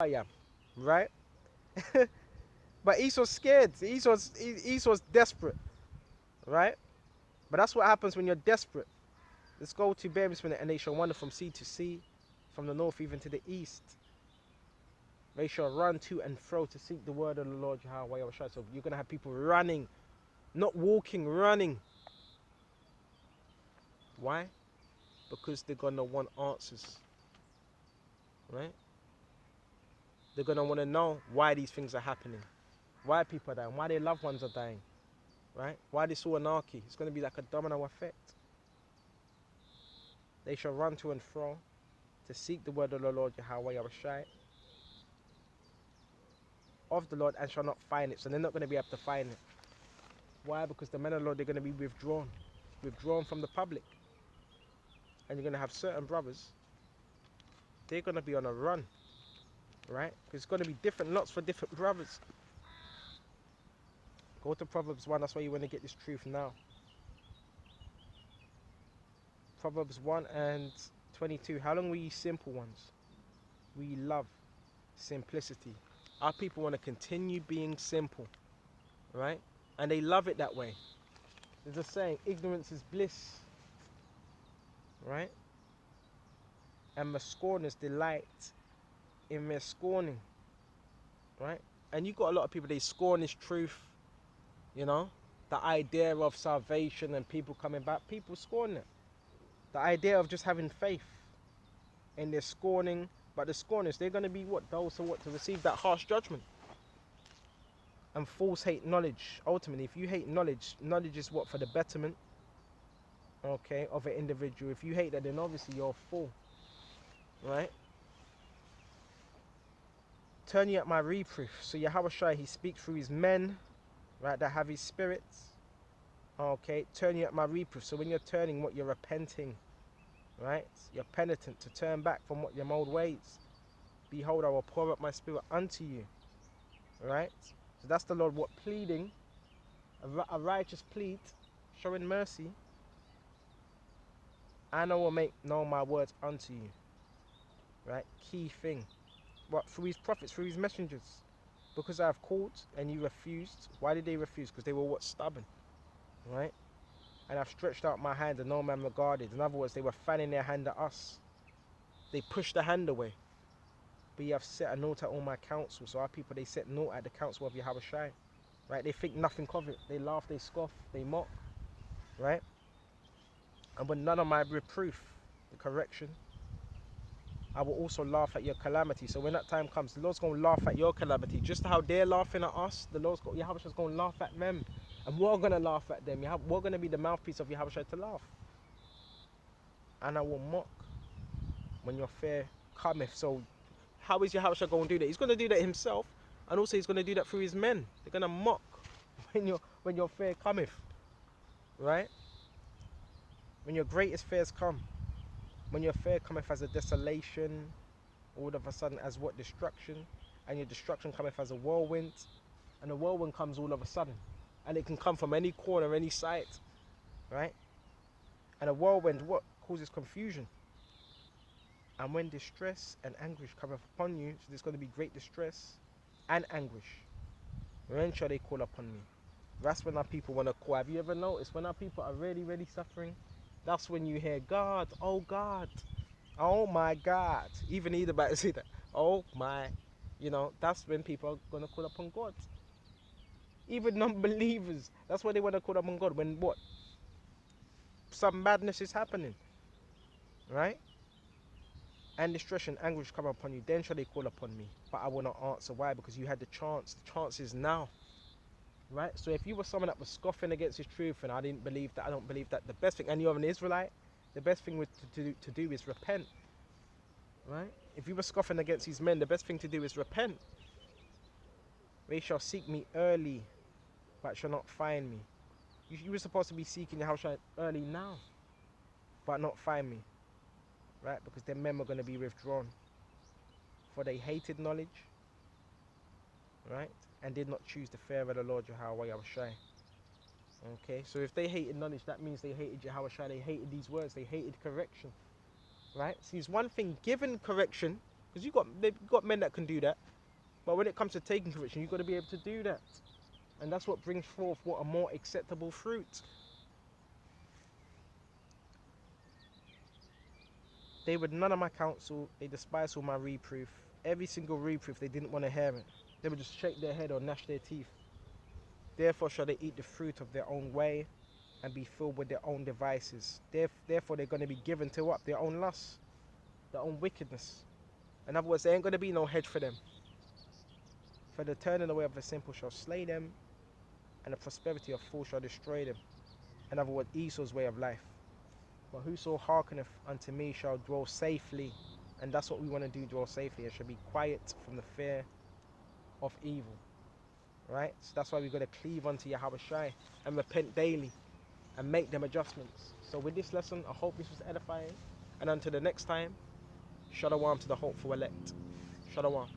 I am, right? But Esau's scared. Esau's desperate, right? But that's what happens when you're desperate. Let's go to bear this minute, and they shall wander from sea to sea, from the north even to the east. They shall run to and fro to seek the word of the Lord Yahawah. So you're gonna have people running, not walking, running. Why? Because they're gonna want answers, right? They're gonna want to know why these things are happening, why people are dying, why their loved ones are dying, right? Why this all anarchy? It's gonna be like a domino effect. They shall run to and fro to seek the word of the Lord Yahawah of the Lord, and shall not find it. So they're not going to be able to find it. Why? Because the men of the Lord, they're going to be withdrawn from the public. And you're going to have certain brothers, they're going to be on a run, right? Because it's going to be different lots for different brothers. Go to Proverbs 1, that's why you want to get this truth now. Proverbs 1 and 22. How long were ye simple ones? We love simplicity. Our people want to continue being simple, right? And they love it that way. There's a saying, ignorance is bliss, right? And the scorners delight in their scorning, right? And you got a lot of people, they scorn this truth, you know, the idea of salvation and people coming back. People scorn it. The idea of just having faith, and they're scorning. But the scorners, they're going to be what? Those who what? To receive that harsh judgment. And fools hate knowledge. Ultimately, if you hate knowledge, knowledge is what? For the betterment, okay, of an individual. If you hate that, then obviously you're a fool, right? Turn you at my reproof. So Yahawashi, he speaks through his men, right, that have his spirits. Okay, turn you at my reproof. So when you're turning, what? You're repenting, right? You're penitent to turn back from what your old ways. Behold, I will pour out my spirit unto you, right? So that's the Lord what? Pleading, a righteous plea, showing mercy. And I will make known my words unto you, right? Key thing. What? Through his prophets, through his messengers. Because I have called and you refused. Why did they refuse? Because they were what? Stubborn, right? And I've stretched out my hand and no man regarded. In other words, they were fanning their hand at us. They pushed the hand away. But you have set a note at all my counsel. So our people, they set note at the counsel of Yahawashi, right? They think nothing of it. They laugh, they scoff, they mock, right? And when none of my reproof, the correction, I will also laugh at your calamity. So when that time comes, the Lord's going to laugh at your calamity. Just how they're laughing at us, the Lord's Yahawashi is going to laugh at them. And we're going to laugh at them. We're going to be the mouthpiece of Yahawashi to laugh. And I will mock when your fear cometh. So how is Yahawashi going to do that? He's going to do that himself. And also he's going to do that through his men. They're going to mock when your fear cometh. Right? When your greatest fears come. When your fear cometh as a desolation, all of a sudden as what? Destruction. And your destruction cometh as a whirlwind. And the whirlwind comes all of a sudden. And it can come from any corner, any side. Right? And a whirlwind, what? Causes confusion. And when distress and anguish cometh upon you, so there's going to be great distress and anguish. When shall they call upon me? That's when our people want to call. Have you ever noticed when our people are really, really suffering? That's when you hear, God, oh my God. Even either about to say that, oh my, that's when people are going to call upon God. Even non-believers, that's why they want to call upon God. When what? Some madness is happening, right? And distress and anguish come upon you, then shall they call upon me. But I will not answer. Why? Because you had the chance. The chance is now. Right? So if you were someone that was scoffing against his truth and I don't believe that, the best thing, and you're an Israelite, the best thing to do is repent. Right? If you were scoffing against these men, the best thing to do is repent. They shall seek me early, but shall not find me. You were supposed to be seeking your house early now, but not find me. Right? Because their men were going to be withdrawn. For they hated knowledge, right? And did not choose the fear of the Lord Yahawashi. Okay, so if they hated knowledge, that means they hated Yahawashi, they hated these words, they hated correction. Right? See, it's one thing given correction, Because they've got men that can do that. But when it comes to taking conviction, you've got to be able to do that. And that's what brings forth what a more acceptable fruit. They would none of my counsel, they despise all my reproof. Every single reproof, they didn't want to hear it. They would just shake their head or gnash their teeth. Therefore shall they eat the fruit of their own way and be filled with their own devices. Therefore they're going to be given to what? Their own lusts, their own wickedness. In other words, there ain't going to be no hedge for them. For the turning away of the simple shall slay them, and the prosperity of fools shall destroy them. In other words, Esau's way of life. But whoso hearkeneth unto me shall dwell safely. And that's what we want to do, dwell safely. And shall be quiet from the fear of evil. Right? So that's why we've got to cleave unto Yahawashi and repent daily and make them adjustments. So with this lesson, I hope this was edifying. And until the next time, Shalom to the hopeful elect. Shalom.